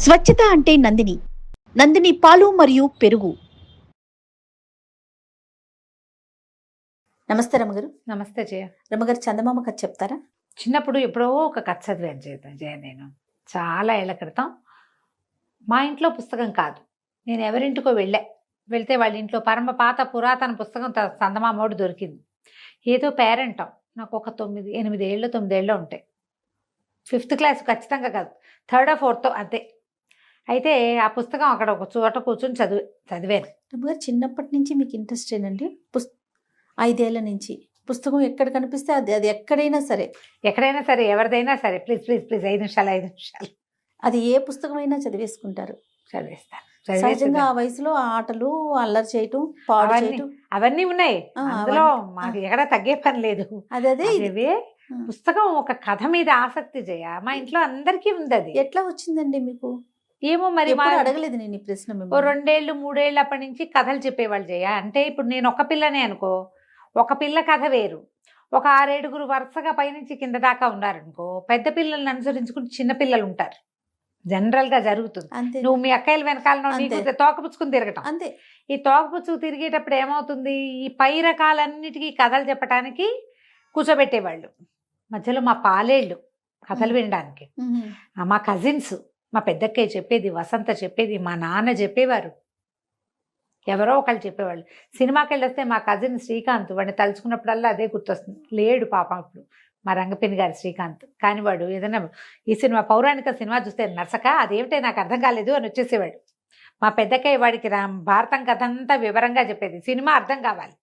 స్వచ్ఛత అంటే నందిని. నందిని పాలు మరియు పెరుగు. నమస్తే రమగారు. నమస్తే జయ. రమగారు, చందమామ కథ చెప్తారా? చిన్నప్పుడు ఎప్పుడో ఒక కథ చదివాను జయ నేను. చాలా ఏళ్ల క్రితం. మా ఇంట్లో పుస్తకం కాదు, నేను ఎవరింటికో వెళ్తే వాళ్ళ ఇంట్లో పరమ పాత పురాతన పుస్తకం చందమామోడు దొరికింది. ఏదో పేరెంటాం, నాకు ఒక 9 ఏళ్ళు ఉంటాయి. 5th క్లాస్ ఖచ్చితంగా కాదు, 3rd or 4th అంతే. అయితే ఆ పుస్తకం అక్కడ ఒక చోట కూర్చొని చదివాను. రమగారు, చిన్నప్పటి నుంచి మీకు ఇంట్రెస్ట్ ఏనండి? 5 ఏళ్ల నుంచి పుస్తకం ఎక్కడ కనిపిస్తే అది ఎక్కడైనా సరే ఎవరిదైనా సరే, ప్లీజ్ 5 నిమిషాలు అది ఏ పుస్తకమైనా చదివేసుకుంటారు. చదివేస్తాను. సహజంగా ఆ వయసులో అల్లరి చేయటం, పాడు చేయటం అవన్నీ ఉన్నాయి అందులో. మాకు ఎక్కడ తగ్గే పని లేదు. అదే పుస్తకం ఒక కథ మీద ఆసక్తి జయ, మా ఇంట్లో అందరికీ ఉంది. అది ఎట్లా వచ్చిందండి మీకు? ఏమో మరి అడగలేదు నేను ఈ ప్రశ్న. 2 ఏళ్ళు 3 ఏళ్ళు అప్పటి నుంచి కథలు చెప్పేవాళ్ళు జయ. అంటే ఇప్పుడు నేను ఒక పిల్లనే అనుకో, ఒక పిల్ల కథ వేరు. ఒక 6-7 వరుసగా పైనుంచి కింద దాకా ఉన్నారనుకో, పెద్ద పిల్లల్ని అనుసరించుకుని చిన్న పిల్లలు ఉంటారు. జనరల్ గా జరుగుతుంది. నువ్వు మీ అక్కయ్యల వెనకాల నీకు తోకపుచ్చుకుని తిరగటం అంతే. ఈ తోకపుచ్చుకు తిరిగేటప్పుడు ఏమవుతుంది, ఈ పై రకాలన్నిటికీ కథలు చెప్పడానికి కూర్చోబెట్టేవాళ్ళు. మధ్యలో మా పాలేళ్ళు కథలు వినడానికి, మా కజిన్స్, మా పెద్దక్కయ్య చెప్పేది, వసంత చెప్పేది, మా నాన్న చెప్పేవారు, ఎవరో ఒకళ్ళు చెప్పేవాళ్ళు. సినిమాకి వెళ్ళొస్తే మా కజిన్ శ్రీకాంత్, వాడిని తలుచుకున్నప్పుడల్లా అదే గుర్తొస్తుంది. లేడు పాపం అప్పుడు మా రంగపిన్ని గారి శ్రీకాంత్. కానీ వాడు ఏదైనా ఈ సినిమా పౌరాణిక సినిమా చూస్తే నర్సక అదేమిటే నాకు అర్థం కాలేదు అని వచ్చేసేవాడు. మా పెద్దక్కయ్య వాడికి భారతం కథ అంతా వివరంగా చెప్పేది. సినిమా అర్థం కావాలి,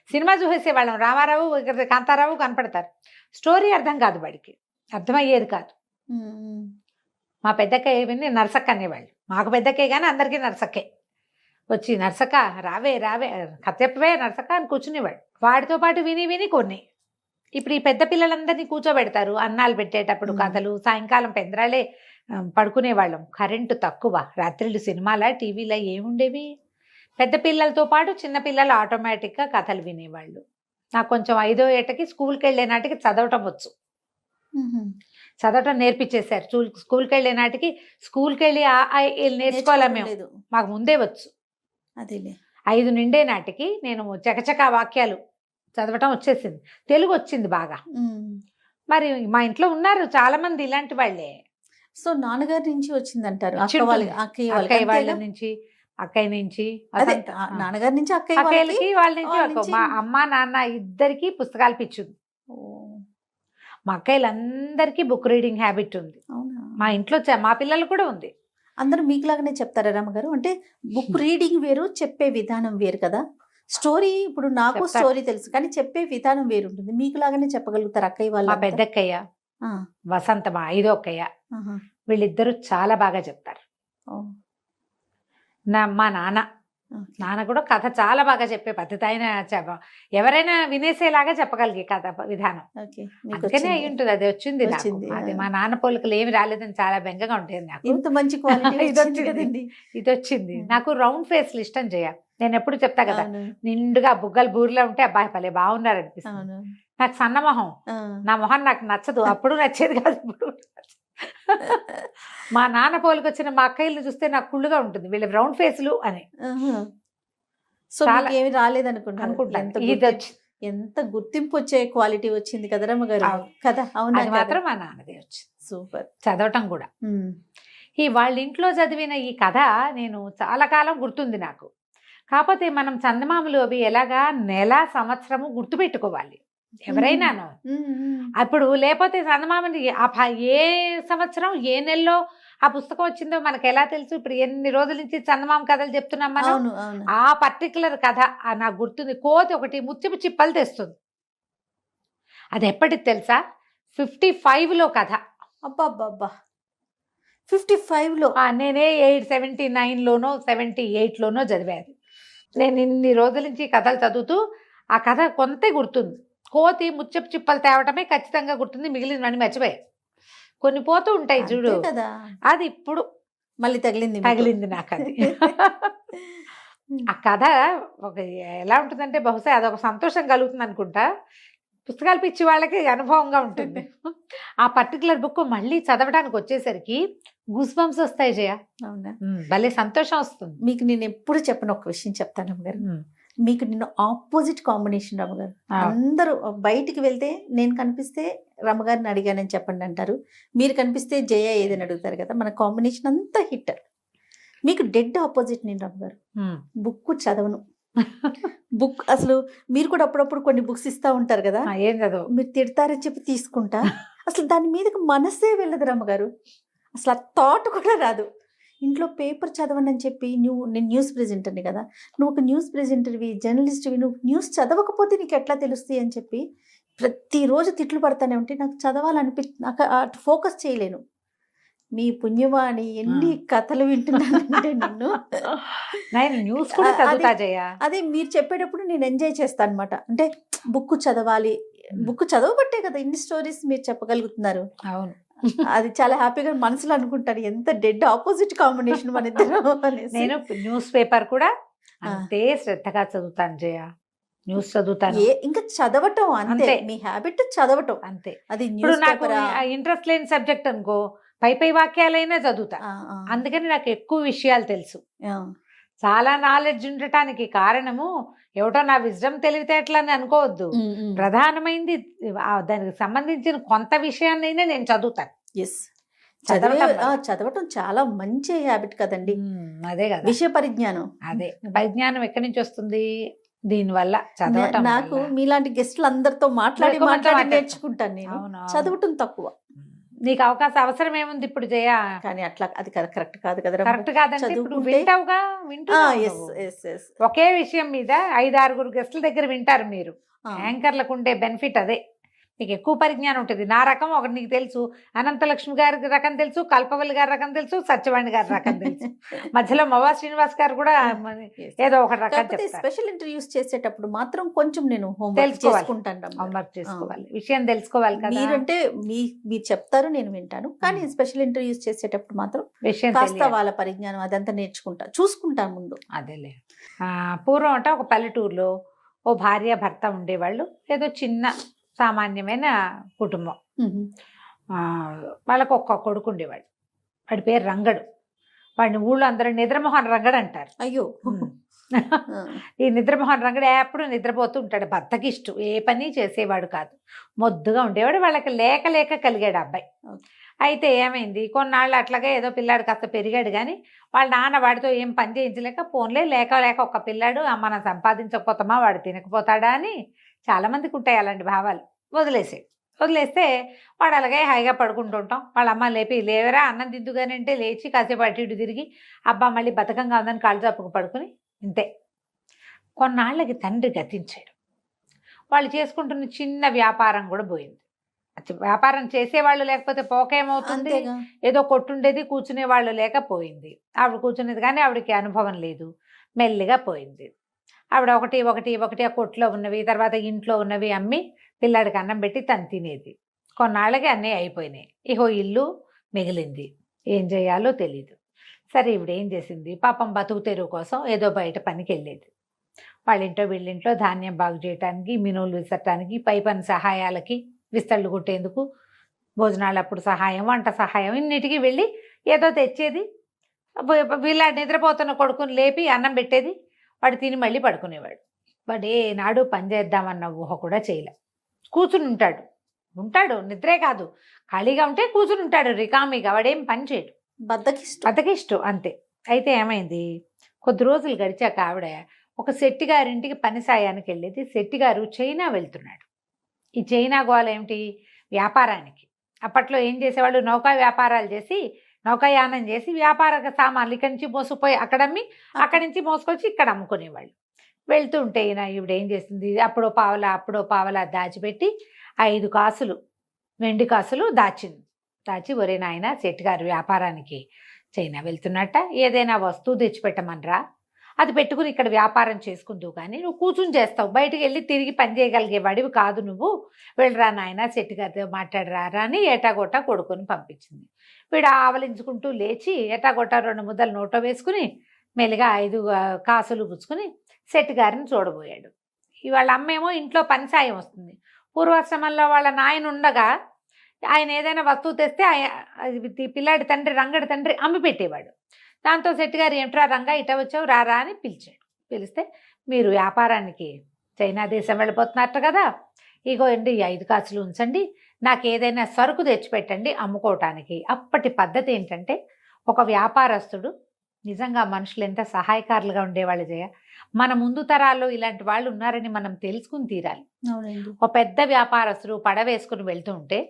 సినిమా చూసేసేవాళ్ళం. రామారావు కాంతారావు కనపడతారు, స్టోరీ అర్థం కాదు, వాడికి అర్థమయ్యేది కాదు. మా పెద్దక్కయ్య విని నర్సక్క అనేవాళ్ళు. మాకు పెద్దక్కయ్య కానీ అందరికీ నర్సక్కే. వచ్చి నర్సక్క రావే కథ చెప్పవే నర్సక్క అని కూర్చునేవాడు. వాడితో పాటు విని కొన్ని. ఇప్పుడు ఈ పెద్ద పిల్లలందరినీ కూర్చోబెడతారు అన్నాలు పెట్టేటప్పుడు కథలు. సాయంకాలం పెందరాళ్ళే పడుకునేవాళ్ళం. కరెంటు తక్కువ, రాత్రిళ్ళు సినిమాల టీవీలో ఏముండేవి. పెద్ద పిల్లలతో పాటు చిన్న పిల్లలు ఆటోమేటిక్గా కథలు వినేవాళ్ళు. నాకు కొంచెం 5వ ఏటకి స్కూల్కి వెళ్ళే నాటికి చదవటం వచ్చు. చదవటం నేర్పించేశారు. స్కూల్కి వెళ్ళే నాటికి స్కూల్కి వెళ్ళి నేర్చుకోవాలా మేము, మాకు ముందే వచ్చు. అదేలే 5 నిండే నాటికి నేను చకచకా వాక్యాలు చదవటం వచ్చేసింది. తెలుగు వచ్చింది బాగా. మరి మా ఇంట్లో ఉన్నారు చాలా మంది ఇలాంటి వాళ్ళే. సో నాన్నగారి నుంచి వచ్చిందంటారు? అక్కయ్య నుంచి నాన్నగారి నుంచి అక్కయ్యలకి వాళ్ళ నుంచి మా అమ్మ నాన్న ఇద్దరికి పుస్తకాలు పిచ్చుంది. మా అక్కయ్యలందరికీ బుక్ రీడింగ్ హ్యాబిట్ ఉంది. మా ఇంట్లో మా పిల్లలు కూడా ఉంది. అందరూ మీకులాగానే చెప్తారా రమ్మగారు? అంటే బుక్ రీడింగ్ వేరు, చెప్పే విధానం వేరు కదా. స్టోరీ ఇప్పుడు నాకు స్టోరీ తెలుసు, కానీ చెప్పే విధానం వేరు ఉంటుంది. మీకులాగానే చెప్పగలుగుతారు అక్కయ్య వాళ్ళు? మా పెద్దక్కయ్య, వసంత మా 5వ అక్కయ్య, వీళ్ళిద్దరూ చాలా బాగా చెప్తారు. మా నాన్న కూడా కథ చాలా బాగా చెప్పే పద్ధతి. ఆయన ఎవరైనా వినేసేలాగా చెప్పగలిగే కథ విధానం. అందుకనే అయి ఉంటుంది. అది వచ్చింది నాకు. అది మా నాన్న పోలికలు ఏమి రాలేదని చాలా బెంగగా ఉంటుంది నాకు. ఇంత మంచి క్వాలిటీ ఇది వచ్చింది. నాకు రౌండ్ ఫేస్లు ఇష్టం చేయ. నేను ఎప్పుడు చెప్తా కదా, నిండుగా బుగ్గలు బూరిలో ఉంటే అబ్బాయి పలే బాగున్నారు అనిపిస్తుంది. నాకు సన్న మొహం, నా మొహం నాకు నచ్చదు. అప్పుడు నచ్చేది కాదు, ఇప్పుడు మా నాన్న పోలికి వచ్చిన మా అక్కయ్యలు చూస్తే నాకు కుళ్ళుగా ఉంటుంది, వీళ్ళ రౌండ్ ఫేస్లు అని. సో ఏమి రాలేదనుకుంటా. ఎంత గుర్తింపు వచ్చే క్వాలిటీ వచ్చింది కదా రమ్మగారు కదా. అవును, మాత్రం మా నాన్నదే వచ్చింది. సూపర్. చదవటం కూడా ఈ వాళ్ళ ఇంట్లో చదివిన ఈ కథ నేను చాలా కాలం గుర్తుంది నాకు. కాకపోతే మనం చందమామలు అవి ఎలాగా నెల సంవత్సరము గుర్తుపెట్టుకోవాలి ఎవరైనాను. అప్పుడు లేకపోతే చందమామని ఏ సంవత్సరం ఏ నెలలో ఆ పుస్తకం వచ్చిందో మనకు ఎలా తెలుసు? ఇప్పుడు ఎన్ని రోజుల నుంచి చందమామ కథలు చెప్తున్నాం మనం. ఆ పర్టికులర్ కథ నాకు గుర్తుంది. కోతి ఒకటి ముత్యపు చిప్పలు తెస్తుంది. అది ఎప్పటికి తెలుసా? 55లో కథ. అబ్బా 55లో? నేనే 79లోనో 78లోనో చదివాను. నేను ఇన్ని రోజుల నుంచి కథలు చదువుతూ ఆ కథ కొంతే గుర్తుంది. కోతి ముత్యపు చిప్పలు తేవటమే ఖచ్చితంగా గుర్తుంది, మిగిలినవన్నీ మర్చిపోయాయి. కొన్ని పోతూ ఉంటాయి చూడు, అది ఇప్పుడు మళ్ళీ తగిలింది నాకు అది. ఆ కథ ఒక ఎలా ఉంటుందంటే, బహుశా అదొక సంతోషం కలుగుతుంది అనుకుంటా. పుస్తకాలు పిచ్చి వాళ్ళకి అనుభవంగా ఉంటుంది. ఆ పర్టికులర్ బుక్ మళ్ళీ చదవడానికి వచ్చేసరికి గూస్ బంప్స్ వస్తాయి జయ. అవునా? భలే సంతోషం వస్తుంది. మీకు నేను ఎప్పుడు చెప్పను ఒక విషయం చెప్తాను రమ్మగారు. మీకు నేను ఆపోజిట్ కాంబినేషన్ రమ్మగారు. అందరూ బయటికి వెళ్తే నేను కనిపిస్తే రమ్మగారిని అడిగానని చెప్పండి అంటారు, మీరు కనిపిస్తే జయ ఏదని అడుగుతారు కదా. మన కాంబినేషన్ అంతా హిట్. మీకు డెడ్ ఆపోజిట్ నేను రమ్మగారు. బుక్ చదవను. బుక్ అసలు మీరు కూడా అప్పుడప్పుడు కొన్ని బుక్స్ ఇస్తా ఉంటారు కదా, ఏం చదువు మీరు తిడతారని చెప్పి తీసుకుంటా, అసలు దాని మీదకి మనసే వెళ్ళదు రమ్మగారు. అసలు ఆ థాట్ కూడా రాదు. ఇంట్లో పేపర్ చదవండి అని చెప్పి నేను న్యూస్ ప్రెజెంటర్ని కదా, నువ్వు ఒక న్యూస్ ప్రెజెంటర్వి, జర్నలిస్ట్వి, నువ్వు న్యూస్ చదవకపోతే నీకు ఎట్లా తెలుస్తాయి అని చెప్పి ప్రతిరోజు తిట్లు పడతానే ఉంటే నాకు నాకు అటు ఫోకస్ చేయలేను. మీ పుణ్యవాణి ఎన్ని కథలు వింటున్నానంటే నేను న్యూస్ కూడా చదువుతా జయ. అదే మీరు చెప్పేటప్పుడు నేను ఎంజాయ్ చేస్తాను అనమాట. అంటే బుక్ చదవాలి, బుక్ చదవబట్టే కదా ఇన్ని స్టోరీస్ మీరు చెప్పగలుగుతున్నారు. అవును, అది చాలా హ్యాపీగా మనసులో అనుకుంటాను, ఎంత డెడ్ ఆపోజిట్ కాంబినేషన్ మన ఇద్దరు. నేను న్యూస్ పేపర్ కూడా అంతే శ్రద్ధగా చదువుతాను జయ. న్యూస్ చదువుతాను. ఇంకా చదవటం అంతే, మీ హ్యాబిట్ చదవటం అంతే. అది న్యూస్ నాకు ఇంట్రెస్ట్ లేని సబ్జెక్ట్ అనుకో పై వాక్యాలైనా చదువుతా. అందుకని నాకు ఎక్కువ విషయాలు తెలుసు. చాలా నాలెడ్జ్ ఉండటానికి కారణము ఏమిటో నా విజ్డమ్ తెలివితేటలని అనుకోవద్దు. ప్రధానమైంది దానికి సంబంధించిన కొంత విషయాన్నైనా నేను చదువుతాను. చదవటం చాలా మంచి హ్యాబిట్ కదండి. అదే కదా విషయ పరిజ్ఞానం. అదే పరిజ్ఞానం ఎక్కడి నుంచి వస్తుంది? దీనివల్ల చదవటం. నాకు మీలాంటి గెస్టులు అందరితో మాట్లాడి నేర్చుకుంటాను. నేను చదవటం తక్కువ. నీకు అవసరం ఏముంది ఇప్పుడు జయ? కానీ అట్లా అది కరెక్ట్ కాదు కదా. కరెక్ట్ కాదంటే ఇప్పుడు వింటావుగా, ఒకే విషయం మీద 5-6 గెస్టుల దగ్గర వింటారు మీరు. యాంకర్లకు ఉండే బెనిఫిట్ అదే. నీకు ఎక్కువ పరిజ్ఞానం ఉంటుంది. నా రకం ఒకటి నీకు తెలుసు, అనంతలక్ష్మి గారి రకం తెలుసు, కల్పవల్లి గారి రకం తెలుసు, సత్యవాణి గారి రకం తెలుసు, మధ్యలో మవా శ్రీనివాస్ గారు కూడా ఏదో ఒక రకం చెప్తారు. స్పెషల్ ఇంటర్వ్యూస్ చేసేటప్పుడు మాత్రం కొంచెం నేను హోంవర్క్ చేసుకోవాలి, విషయం తెలుసుకోవాలి కదా. మీరంటే మీరు చెప్తారు, నేను వింటాను. కానీ స్పెషల్ ఇంటర్వ్యూస్ చేసేటప్పుడు మాత్రం విషయం కాస్త వాళ్ళ పరిజ్ఞానం అదంతా చూసుకుంటాను ముందు. అదేలే. పూర్వం అంటే ఒక పల్లెటూరులో ఓ భార్య భర్త ఉండేవాళ్ళు. ఏదో చిన్న సామాన్యమైన కుటుంబం. వాళ్ళకు ఒక్క కొడుకు ఉండేవాడు. వాడి పేరు రంగడు. వాడిని ఊళ్ళో అందరూ నిద్రమోహన్ రంగడు అంటారు. అయ్యో, ఈ నిద్రమోహన్ రంగడు ఎప్పుడు నిద్రపోతూ ఉంటాడు. భర్తకి ఇష్టం, ఏ పని చేసేవాడు కాదు, మొద్దుగా ఉండేవాడు. వాళ్ళకి లేక కలిగాడు అబ్బాయి. అయితే ఏమైంది, కొన్నాళ్ళు అట్లాగే ఏదో పిల్లాడు కాస్త పెరిగాడు. కానీ వాళ్ళ నాన్న వాడితో ఏం పని చేయించలేక పోన్లే లేక ఒక పిల్లాడు, మనం సంపాదించకపోతామా, వాడు తినకపోతాడా అని చాలామందికి ఉంటాయి అలాంటి భావాలు. వదిలేస్తే వాడు అలాగే హాయిగా పడుకుంటూ ఉంటాం. వాళ్ళ అమ్మ లేవరా అన్నం తిందుగానే అంటే లేచి కాసేపు అటు ఇటు తిరిగి అబ్బా మళ్ళీ బతకంగా ఉందని కాళ్ళు చాపుకు పడుకుని ఇంతే. కొన్నాళ్ళకి తండ్రి గతించాడు. వాళ్ళు చేసుకుంటున్న చిన్న వ్యాపారం కూడా పోయింది. వ్యాపారం చేసేవాళ్ళు లేకపోతే పోకేమవుతుంది, ఏదో కొట్టుండేది, కూర్చునే వాళ్ళు లేకపోయింది. ఆవిడ కూర్చునేది కానీ ఆవిడకి అనుభవం లేదు, మెల్లిగా పోయింది. ఆవిడ ఒకటి ఆ కొట్లో ఉన్నవి, తర్వాత ఇంట్లో ఉన్నవి అమ్మి పిల్లాడికి అన్నం పెట్టి తను తినేది. కొన్నాళ్ళకి అన్నీ అయిపోయినాయి. ఇహో ఇల్లు మిగిలింది. ఏం చేయాలో తెలీదు. సరే ఈవిడ ఏం చేసింది, పాపం బతుకు తెరువు కోసం ఏదో బయట పనికి వెళ్ళేది. వాళ్ళింట్లో వీళ్ళింట్లో ధాన్యం బాగు చేయటానికి, మినువులు విసరటానికి, పై పని సహాయాలకి, విస్తళ్ళు కుట్టేందుకు, భోజనాలప్పుడు సహాయం, వంట సహాయం, ఇన్నిటికీ వెళ్ళి ఏదో తెచ్చేది. వీళ్ళ నిద్రపోతున్న కొడుకుని లేపి అన్నం పెట్టేది. వాడు తిని మళ్ళీ పడుకునేవాడు. వాడు ఏనాడు పని చేద్దామన్న ఊహ కూడా చేయలే. కూర్చుని ఉంటాడు, నిద్రే కాదు, ఖాళీగా ఉంటే కూర్చుని ఉంటాడు రికామిగా. వాడేం పని చేయడు, బద్దకిష్టం అంతే. అయితే ఏమైంది, కొద్ది రోజులు గడిచాక ఆవిడ ఒక శెట్టిగారింటికి పని సాయానికి వెళ్ళేది. శెట్టిగారు చైనా వెళ్తున్నాడు. ఈ చైనా గోల ఏమిటి, వ్యాపారానికి. అప్పట్లో ఏం చేసేవాళ్ళు, నౌకా వ్యాపారాలు చేసి, నౌకాయానం చేసి వ్యాపార సామాన్లు ఇక్కడి నుంచి మోసుకుపోయి అక్కడమ్మి, అక్కడి నుంచి మోసుకొచ్చి ఇక్కడ అమ్ముకునేవాళ్ళు. వెళ్తూ ఉంటే ఈవిడ ఏం చేసింది, అప్పుడో పావలా దాచిపెట్టి 5 కాసులు వెండి కాసులు దాచి ఒరే నాయన శెట్టిగారు వ్యాపారానికి చైనా వెళ్తున్నట్ట, ఏదైనా వస్తువు తెచ్చిపెట్టమనరా, అది పెట్టుకుని ఇక్కడ వ్యాపారం చేసుకుంటూ, కానీ నువ్వు కూర్చుని చేస్తావు, బయటికి వెళ్ళి తిరిగి పని చేయగలిగే వాడివి కాదు, నువ్వు వెళ్ళరా నాయన శెట్టిగారితో మాట్లాడరారా అని ఏటాగొట్టా కొడుకుని పంపించింది. వీడు ఆవలించుకుంటూ లేచి ఏటాగొట్టా 2 ముద్దలు నోట్లో వేసుకుని మెల్లిగా 5 కాసులు పుచ్చుకుని శెట్టిగారిని చూడబోయాడు. ఇవాళ అమ్మేమో ఇంట్లో పని సాయం వస్తుంది, పూర్వాశ్రమంలో వాళ్ళ నాయన ఉండగా ఆయన ఏదైనా వస్తువు తెస్తే పిల్లాడి తండ్రి రంగడి తండ్రి అమ్మి పెట్టేవాడు. దాంతో శెట్టి గారు ఏమిట్రా రంగా ఇట వచ్చావు రారా అని పిలిచాడు. పిలిస్తే మీరు వ్యాపారానికి చైనా దేశం వెళ్ళిపోతున్నట్టు కదా, ఇగో అండి 5 కాసులు ఉంచండి, నాకు ఏదైనా సరుకు తెచ్చిపెట్టండి అమ్ముకోవటానికి. అప్పటి పద్ధతి ఏంటంటే ఒక వ్యాపారస్తుడు నిజంగా మనుషులు ఎంత సహాయకారులుగా ఉండేవాళ్ళు జయ. మన ముందు తరాల్లో ఇలాంటి వాళ్ళు ఉన్నారని మనం తెలుసుకుని తీరాలి. అవునండి. ఒక పెద్ద వ్యాపారస్తుడు పడవేసుకుని వెళ్తూ ఉంటే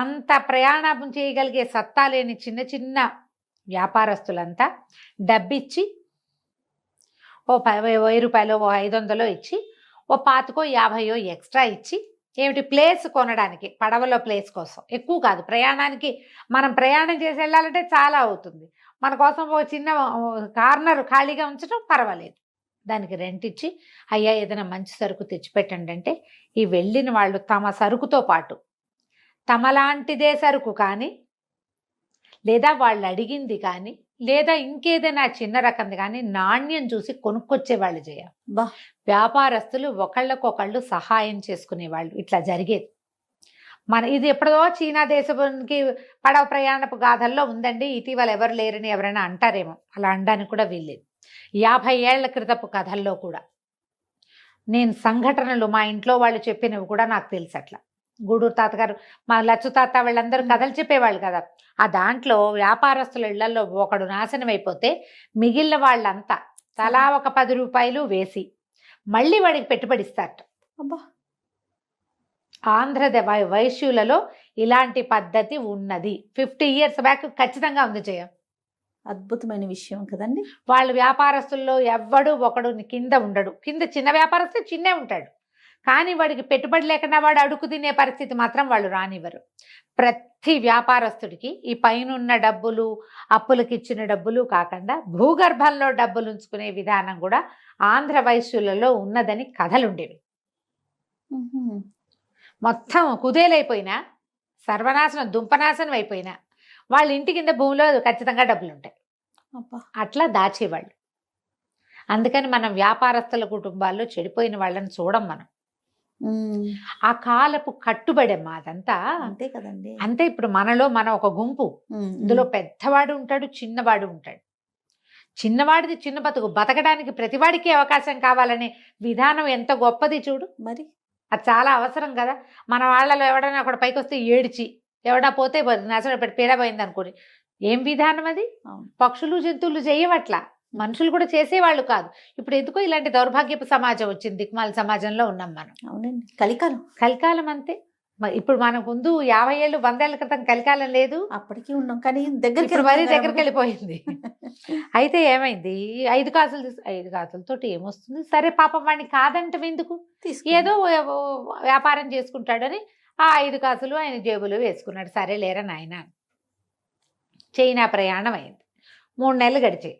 అంత ప్రయాణం చేయగలిగే సత్తా లేని చిన్న చిన్న వ్యాపారస్తులంతా డబ్బిచ్చి ఓ 1000 రూపాయలు ఓ 500 ఇచ్చి ఓ 25 ఎక్స్ట్రా ఇచ్చి ఏమిటి ప్లేస్ కొనడానికి, పడవలో ప్లేస్ కోసం, ఎక్కువ కాదు ప్రయాణానికి. మనం ప్రయాణం చేసి వెళ్ళాలంటే చాలా అవుతుంది, మన కోసం ఒక చిన్న కార్నర్ ఖాళీగా ఉంచడం పర్వాలేదు, దానికి రెంట్ ఇచ్చి అయ్యా ఏదైనా మంచి సరుకు తెచ్చిపెట్టండి అంటే ఈ వెళ్ళిన వాళ్ళు తమ సరుకుతో పాటు తమలాంటిదే సరుకు కానీ లేదా వాళ్ళు అడిగింది కానీ లేదా ఇంకేదైనా చిన్న రకంది కానీ నాణ్యం చూసి కొనుక్కొచ్చేవాళ్ళు జయ. బా. వ్యాపారస్తులు ఒకళ్ళకొకళ్ళు సహాయం చేసుకునేవాళ్ళు. ఇట్లా జరిగేది. ఇది ఎప్పుడో చీనా దేశానికి పడవ ప్రయాణపు గాథల్లో ఉందండి, ఇటీవల ఎవరు లేరని ఎవరైనా అంటారేమో, అలా అనడానికి కూడా వీల్లేదు. 50 ఏళ్ల క్రితపు కథల్లో కూడా నేను సంఘటనలు మా ఇంట్లో వాళ్ళు చెప్పినవి కూడా నాకు తెలుసు. అట్లా గూడూరు తాతగారు, మా లచ్చు తాత వాళ్ళందరూ కథలు చెప్పేవాళ్ళు కదా. ఆ దాంట్లో వ్యాపారస్తుల ఇళ్లలో ఒకడు నాశనం అయిపోతే మిగిలిన వాళ్ళంతా తలా ఒక 10 రూపాయలు వేసి మళ్ళీ వాడికి పెట్టుబడిస్తారట. అబ్బా. ఆంధ్ర వైశ్యులలో ఇలాంటి పద్ధతి ఉన్నది. 50 years బ్యాక్ ఖచ్చితంగా ఉంది జయ. అద్భుతమైన విషయం కదండి. వాళ్ళు వ్యాపారస్తుల్లో ఎవ్వడు ఒకడు కింద ఉండడు. కింద చిన్న వ్యాపారస్తు చిన్నే ఉంటాడు, కానీ వాడికి పెట్టుబడి లేకుండా వాడు అడుగు తినే పరిస్థితి మాత్రం వాళ్ళు రానివ్వరు. ప్రతి వ్యాపారస్తుడికి ఈ పైనున్న డబ్బులు, అప్పులకి ఇచ్చిన డబ్బులు కాకుండా భూగర్భంలో డబ్బులు ఉంచుకునే విధానం కూడా ఆంధ్ర వైశ్యులలో ఉన్నదని కథలుండేవి. మొత్తం కుదేలైపోయినా, సర్వనాశనం దుంపనాశనం అయిపోయినా వాళ్ళ ఇంటి కింద భూమిలో ఖచ్చితంగా డబ్బులు ఉంటాయి. అట్లా దాచేవాళ్ళు. అందుకని మనం వ్యాపారస్తుల కుటుంబాల్లో చెడిపోయిన వాళ్ళని చూడం మనం. ఆ కాలపు కట్టుబడమ్మా అదంతా. అంతే కదండి. అంతే. ఇప్పుడు మనలో మనం ఒక గుంపు, ఇందులో పెద్దవాడు ఉంటాడు, చిన్నవాడు ఉంటాడు. చిన్నవాడిది చిన్న బతుకు, బతకడానికి ప్రతివాడికి అవకాశం కావాలనే విధానం ఎంత గొప్పది చూడు. మరి అది చాలా అవసరం కదా. మన వాళ్ళలో ఎవడైనా అక్కడ పైకి వస్తే ఏడ్చి, ఎవడా పోతే నసలు పెట్టి పీడపోయింది అనుకోని, ఏం విధానం అది? పక్షులు జంతువులు చేయవట్లా, మనుషులు కూడా చేసేవాళ్ళు కాదు. ఇప్పుడు ఎందుకో ఇలాంటి దౌర్భాగ్యపు సమాజం వచ్చింది, దిక్మాల సమాజంలో ఉన్నాం మనం. అవునండి, కలికాలం. కలికాలం అంతే. ఇప్పుడు మనకు ముందు 50 ఏళ్ళు 100 ఏళ్ల క్రితం కలికాలం లేదు, అప్పటికి ఉన్నాం, కానీ దగ్గరికి మరీ దగ్గరికి వెళ్ళిపోయింది. అయితే ఏమైంది, 5 కాసులు 5 కాసులతోటి ఏమొస్తుంది? సరే పాపం వాడిని కాదంటే ఎందుకు, ఏదో వ్యాపారం చేసుకుంటాడని ఆ 5 కాసులు ఆయన జేబులో వేసుకున్నాడు. సరే లేరా నాయన. చైనా ప్రయాణం అయింది. 3 నెలలు గడిచాయి.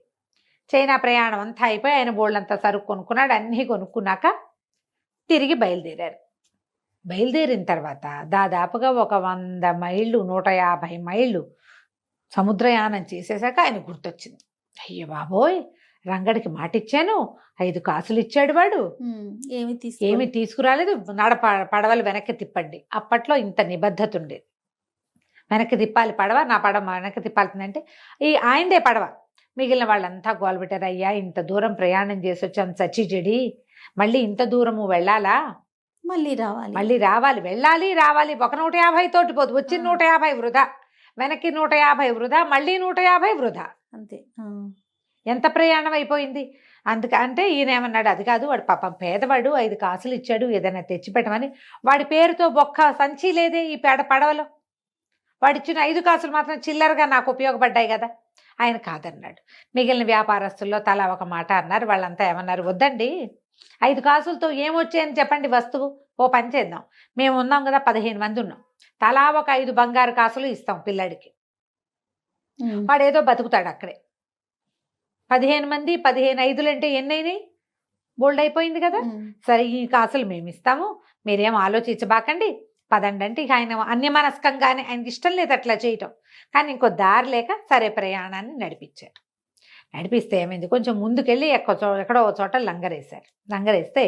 చైనా ప్రయాణం అంతా అయిపోయి ఆయన బోళ్ళంతా సరుకు కొనుక్కున్నాడు. అన్నీ కొనుక్కున్నాక తిరిగి బయలుదేరారు. బయలుదేరిన తర్వాత దాదాపుగా ఒక 100 మైళ్ళు 150 మైళ్ళు సముద్రయానం చేసేసాక ఆయన గుర్తొచ్చింది, అయ్యో బాబోయ్ రంగడికి మాట ఇచ్చాను, 5 కాసులు ఇచ్చాడు వాడు, ఏమి తీసుకురాలేదు, పడవలు వెనక్కి తిప్పండి. అప్పట్లో ఇంత నిబద్ధత ఉండేది, వెనక్కి తిప్పాలి పడవ, నా పడవ వెనక్కి తిప్పాల్సిందంటే ఆయనదే పడవ. మిగిలిన వాళ్ళంతా గోల్బెట్టారు, అయ్యా ఇంత దూరం ప్రయాణం చేసి వచ్చాం చచ్చి చెడి, మళ్ళీ ఇంత దూరము వెళ్ళాలా, మళ్ళీ రావాలి వెళ్ళాలి రావాలి, ఒక 150 తోటి పోదు, వచ్చిన 150 వృధా, వెనక్కి 150 వృధా, మళ్ళీ 150 వృధా, అంతే. ఎంత ప్రయాణం అయిపోయింది. అంటే ఈయన ఏమన్నాడు, అది కాదు వాడు పాపం పేదవాడు, 5 కాసులు ఇచ్చాడు, ఏదైనా తెచ్చిపెట్టమని. వాడి పేరుతో బొక్క సంచి లేదే ఈ పడవలో, వాడిచ్చిన 5 కాసులు మాత్రం చిల్లరగా నాకు ఉపయోగపడ్డాయి కదా. ఆయన కాదన్నాడు. మిగిలిన వ్యాపారస్తుల్లో తలా ఒక మాట అన్నారు. వాళ్ళంతా ఏమన్నారు, వద్దండి 5 కాసులతో ఏమొచ్చాయని చెప్పండి వస్తువు, ఓ పని చేద్దాం, మేము ఉన్నాం కదా 15 మంది ఉన్నాం, తలా ఒక 5 బంగారు కాసులు ఇస్తాం పిల్లడికి, వాడేదో బతుకుతాడు అక్కడే. 15 మంది 15 5 అంటే ఎన్నైనాయి, బోల్డ్ అయిపోయింది కదా. సరే ఈ కాసులు మేము ఇస్తాము, మీరేం ఆలోచించబాకండి, పదండి అంటే ఇక ఆయన అన్యమనస్కంగానే, ఆయనకి ఇష్టం లేదు అట్లా చేయటం, కానీ ఇంకో దారి లేక సరే ప్రయాణాన్ని నడిపించారు. నడిపిస్తే ఏమైంది, కొంచెం ముందుకెళ్ళి ఎక్కడో ఒక చోట లంగరేశారు. లంగరేస్తే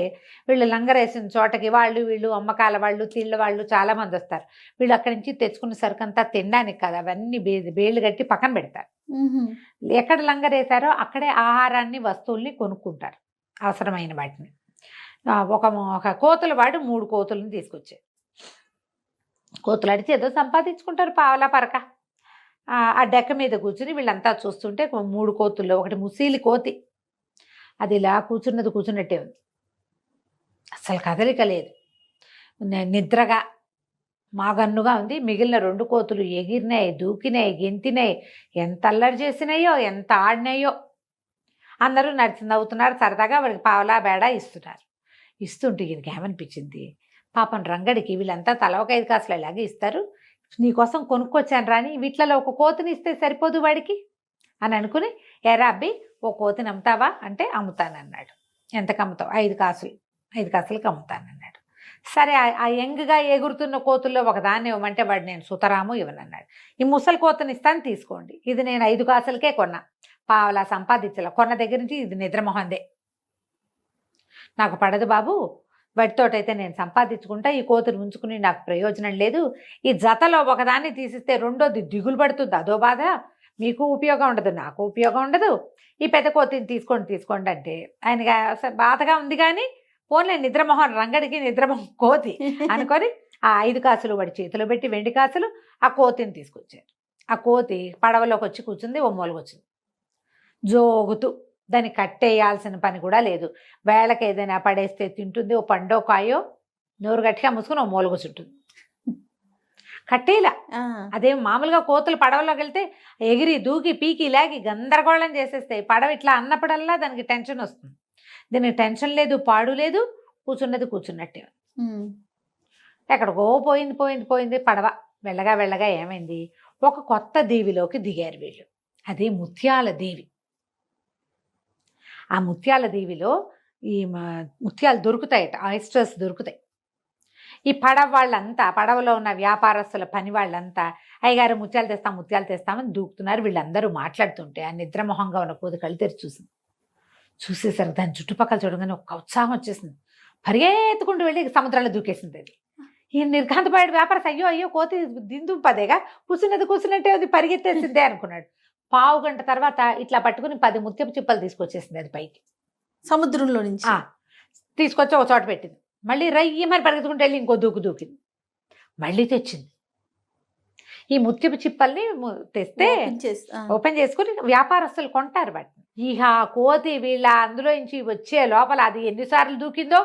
వీళ్ళు లంగరేసిన చోటకి వాళ్ళు వీళ్ళు అమ్మకాల వాళ్ళు తిళ్ళ వాళ్ళు చాలామంది వస్తారు. వీళ్ళు అక్కడి నుంచి తెచ్చుకున్న సరుకు అంతా తినడానికి కాదు, అవన్నీ బేళ్ళు కట్టి పక్కన పెడతారు. ఎక్కడ లంగరేశారో అక్కడే ఆహారాన్ని వస్తువుల్ని కొనుక్కుంటారు, అవసరమైన వాటిని. ఒక కోతుల వాడు 3 కోతులను తీసుకొచ్చారు. కోతులు అడిచి ఏదో సంపాదించుకుంటారు పావలా పరక. ఆ డెక్క మీద కూర్చుని వీళ్ళంతా చూస్తుంటే 3 కోతుల్లో ఒకటి ముసీలి కోతి, అది ఇలా కూర్చున్నట్టే ఉంది, అసలు కదలిక లేదు, నిద్రగా మాగన్నుగా ఉంది. మిగిలిన 2 కోతులు ఎగిరినాయి, దూకినాయి, గెంతినాయి, ఎంత అల్లరి చేసినాయో, ఎంత ఆడినాయో. అందరూ నవ్వుతున్నారు, సరదాగా వాడికి పావలా బేడ ఇస్తున్నారు. ఇస్తుంటే ఈయనకి ఏమనిపించింది, పాపం రంగడికి వీళ్ళంతా తల ఒక 5 కాసులు ఇలాగే ఇస్తారు, నీకోసం కొనుక్కొచ్చాను రాని వీటిలలో ఒక కోతిని ఇస్తే సరిపోదు వాడికి అని అనుకుని, ఎరా అబ్బి ఓ కోతిని అమ్ముతావా అంటే అమ్ముతానన్నాడు. ఎంతకు అమ్ముతావు? 5 కాసులు, 5 కాసులకి అమ్ముతానన్నాడు. సరే, ఆ యంగ్గా ఎగురుతున్న కోతుల్లో ఒకదాన్ని ఇవ్వమంటే వాడు నేను సుతరాము ఇవ్వనన్నాడు. ఈ ముసలి కోతని ఇస్తాను తీసుకోండి, ఇది నేను 5 కాసులకే కొన్నా, పావలా సంపాదించాల, కొన్న దగ్గర నుంచి ఇది నిద్రమొహందే, నాకు పడదు బాబు, వాటితోటైతే నేను సంపాదించుకుంటా, ఈ కోతుని ఉంచుకుని నాకు ప్రయోజనం లేదు, ఈ జతలో ఒకదాన్ని తీసిస్తే రెండోది దిగులు పడుతుంది, అదో బాధ, మీకు ఉపయోగం ఉండదు, నాకు ఉపయోగం ఉండదు, ఈ పెద్ద కోతిని తీసుకోండి అంటే ఆయనకి బాధగా ఉంది. కానీ పోన్లే, నిద్రమోహన్ రంగడికి నిద్రమోహన్ కోతి అనుకొని ఆ 5 కాసులు వాడి చేతిలో పెట్టి, వెండి కాసులు, ఆ కోతిని తీసుకొచ్చారు. ఆ కోతి పడవలోకి వచ్చి కూర్చుంది, ఓ మూలకు వచ్చింది జోగుతూ. దాన్ని కట్టేయాల్సిన పని కూడా లేదు, వేళకి ఏదైనా పడేస్తే తింటుంది, ఓ పండో కాయో నోరు గట్టిగా మూసుకుని ఓ మూల కూర్చుంటుంది, కట్టేలా. అదేం మామూలుగా కోతులు పడవలోకి వెళ్తే ఎగిరి దూకి పీకి లాగి గందరగోళం చేసేస్తాయి, పడవ ఇట్లా అన్నప్పుడల్లా దానికి టెన్షన్ వస్తుంది. దీనికి టెన్షన్ లేదు, పాడు లేదు, కూర్చున్నట్టే. ఎక్కడికో పోయింది పడవ. వెళ్ళగా ఏమైంది, ఒక కొత్త దీవిలోకి దిగారు వీళ్ళు, అది ముత్యాల దీవి. ఆ ముత్యాల దీవిలో ఈ ముత్యాలు దొరుకుతాయట, ఆయిస్టర్స్ దొరుకుతాయి. ఈ పడవలో ఉన్న వ్యాపారస్తుల పని వాళ్ళంతా అయ్యగారు ముత్యాలు తెస్తామని దూకుతున్నారు. వీళ్ళందరూ మాట్లాడుతుంటే ఆ నిద్రమోహంగా ఉన్న కోతి కళ్ళు తెరిచి చూసేసరికి దాని చుట్టుపక్కల చూడగానే ఒక ఉత్సాహం వచ్చేసింది, పరిగెత్తుకుంటూ వెళ్ళి సముద్రంలో దూకేసింది. అది ఈ నిర్ఘాంతపాడు వ్యాపారస్ అయ్యో కోతి దిందుంపదేగా, కూర్చున్నట్టే అది పరిగెత్తేసిందే అనుకున్నాడు. 1/2 గంట తర్వాత ఇట్లా పట్టుకుని 10 ముత్యపు చిప్పలు తీసుకొచ్చేసింది అది పైకి, సముద్రంలో నుంచి తీసుకొచ్చి ఒక చోట పెట్టింది. మళ్ళీ రయ్యమని పరిగెత్తుకుంటూ వెళ్ళి ఇంకో దూకింది, మళ్ళీ తెచ్చింది. ఈ ముత్యపు చిప్పల్ని తెస్తే ఓపెన్ చేసుకుని వ్యాపారస్తులు కొంటారు వాటిని. ఇక ఆ కోతి వీళ్ళ అందులో నుంచి వచ్చే లోపల అది ఎన్నిసార్లు దూకిందో,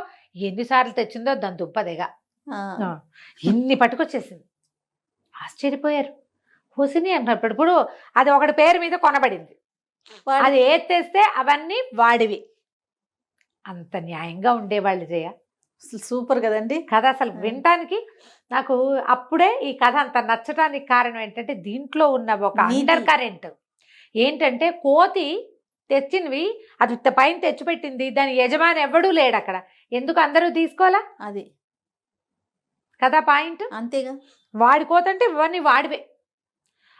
ఎన్నిసార్లు తెచ్చిందో దాని దుప్పదేగా ఇన్ని పట్టుకొచ్చేసింది. ఆశ్చర్యపోయారు. హుసిని అన్నప్పుడు ఇప్పుడు అది ఒకటి పేరు మీద కొనబడింది, అది ఏత్తేస్తే అవన్నీ వాడివి. అంత న్యాయంగా ఉండేవాళ్ళు జయ, సూపర్ కదండి కథ. అసలు వినటానికి నాకు అప్పుడే ఈ కథ అంత నచ్చటానికి కారణం ఏంటంటే దీంట్లో ఉన్న ఒక అండర్ కరెంట్ ఏంటంటే, కోతి తెచ్చినవి అది పైన తెచ్చిపెట్టింది, దాని యజమాని ఎవడూ లేడు అక్కడ, ఎందుకు అందరూ తీసుకోవాలా, అది కదా పాయింట్. అంతేగా, వాడి కోతంటే ఇవన్నీ వాడివే.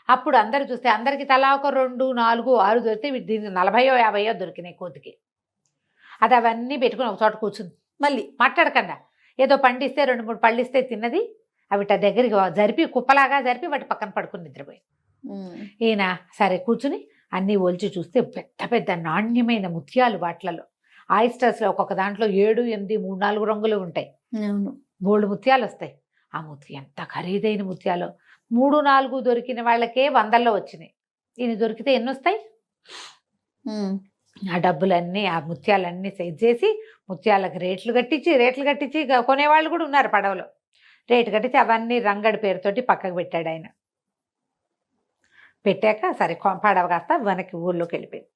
అప్పుడు అందరు చూస్తే అందరికి తలా ఒక 2, 4, 6 దొరికితే దీనికి 40, 50 దొరికినాయి కోతికి. అది అవన్నీ పెట్టుకుని ఒక చోట కూర్చుంది, మళ్ళీ మాట్లాడకుండా ఏదో పండిస్తే 2-3 పళ్ళిస్తే తిన్నది, అవి దగ్గరికి జరిపి కుప్పలాగా జరిపి వాటి పక్కన పడుకుని నిద్రపోయింది. ఈయన సరే కూర్చుని అన్నీ ఒలిచి చూస్తే పెద్ద నాణ్యమైన ముత్యాలు వాటిలలో. ఆయిస్టర్స్లో ఒక్కొక్క దాంట్లో 7, 8, 3, 4 రంగులు ఉంటాయి, బోల్డ్ ముత్యాలు వస్తాయి. ఆ ఎంత ఖరీదైన ముత్యాలు, 3, 4 దొరికిన వాళ్ళకే 100లో వచ్చినాయి. ఈయన దొరికితే ఎన్ని వస్తాయి? ఆ డబ్బులన్నీ ఆ ముత్యాలన్నీ సైజ్ చేసి ముత్యాలకు రేట్లు కట్టించి కొనేవాళ్ళు కూడా ఉన్నారు పడవలో. రేటు కట్టించి అవన్నీ రంగడి పేరుతోటి పక్కకు పెట్టాడు ఆయన. పెట్టాక సరే పడవ కాస్త వెనక్కి ఊర్లోకి వెళ్ళిపోయింది.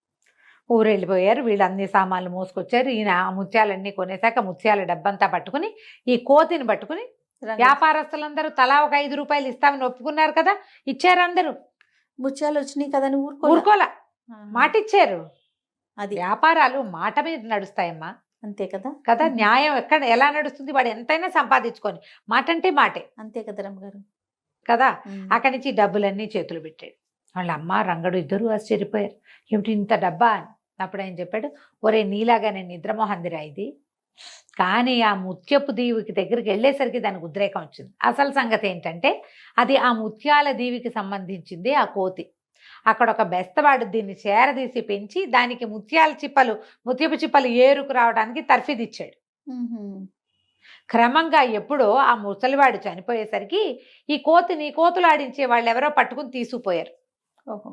ఊరు వెళ్ళిపోయారు వీళ్ళు, అన్ని సామాన్లు మోసుకొచ్చారు. ఈయన ఆ ముత్యాలన్నీ కొనేసాక ముత్యాల డబ్బంతా పట్టుకుని ఈ కోతిని పట్టుకుని, వ్యాపారస్తులందరూ తలా ఒక 5 రూపాయలు ఇస్తామని ఒప్పుకున్నారు కదా, ఇచ్చారు అందరూ. ముత్యాలు వచ్చినాయి కదా అని ఊరుకోలా, మాట ఇచ్చారు. అది వ్యాపారాలు మాట మీద నడుస్తాయమ్మా, అంతే కదా. న్యాయం ఎలా నడుస్తుంది? వాడు ఎంతైనా సంపాదించుకొని, మాట అంటే మాటే, అంతే కదా రమ్మగారు కదా. అక్కడి నుంచి డబ్బులన్నీ చేతులు పెట్టాడు. వాళ్ళ అమ్మ రంగడు ఇద్దరు ఆశ్చర్యపోయారు. ఏమిటి ఇంత డబ్బా అని. అప్పుడు ఆయన చెప్పాడు, ఒరే నీలాగా నేను నిద్రమోహందిరా ఇది, కానీ ఆ ముత్యపు దీవికి దగ్గరికి వెళ్ళేసరికి దానికి ఉద్రేకం వచ్చింది. అసలు సంగతి ఏంటంటే అది ఆ ముత్యాల దీవికి సంబంధించింది ఆ కోతి. అక్కడ ఒక బెస్తవాడు దీన్ని చేరదీసి పెంచి దానికి ముత్యపు చిప్పలు ఏరుకు రావడానికి తర్ఫీదిచ్చాడు. క్రమంగా ఎప్పుడో ఆ ముసలివాడు చనిపోయేసరికి ఈ కోతులు ఆడించే వాళ్ళు ఎవరో పట్టుకుని తీసుకుపోయారు. ఓహో.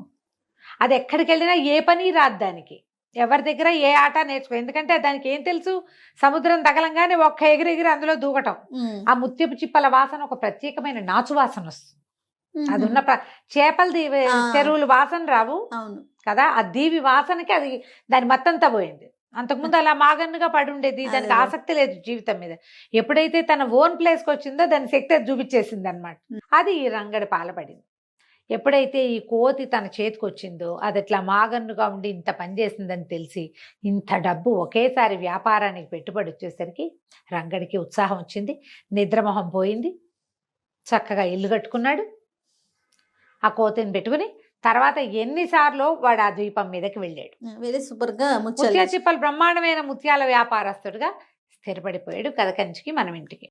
అది ఎక్కడికి వెళ్ళినా ఏ పని రాదు దానికి, ఎవరి దగ్గర ఏ ఆట నేర్చుకో. ఎందుకంటే దానికి ఏం తెలుసు, సముద్రం తగలంగానే ఒక్క ఎగిరెగిరి అందులో దూకటం. ఆ ముత్యపు చిప్పల వాసన ఒక ప్రత్యేకమైన నాచు వాసన వస్తుంది. అది ఉన్న చేపల దీవి చెరువులు వాసన రావు అవును కదా, ఆ దీవి వాసనకి అది దాని మత్తంతా పోయింది. అంతకుముందు అలా మాగన్నుగా పడి ఉండేది, దానికి ఆసక్తి లేదు జీవితం మీద. ఎప్పుడైతే తన ఓన్ ప్లేస్కి వచ్చిందో దాని శక్తి అది చూపించేసింది అనమాట. అది ఈ రంగడి పాలపడింది. ఎప్పుడైతే ఈ కోతి తన చేతికి వచ్చిందో అది ఇట్లా మాగన్నుగా ఉండి ఇంత పని చేసిందని తెలిసి ఇంత డబ్బు ఒకేసారి వ్యాపారానికి పెట్టుబడి వచ్చేసరికి రంగడికి ఉత్సాహం వచ్చింది, నిద్రమోహం పోయింది, చక్కగా ఇల్లు కట్టుకున్నాడు ఆ కోతిని పెట్టుకుని. తర్వాత ఎన్నిసార్లు వాడు ఆ ద్వీపం మీదకి వెళ్ళాడు. వెరీ సూపర్ గా ముత్య చిప్పలు బ్రహ్మాండమైన ముత్యాల వ్యాపారస్తుడిగా స్థిరపడిపోయాడు. కథ కంచికి మనం ఇంటికి.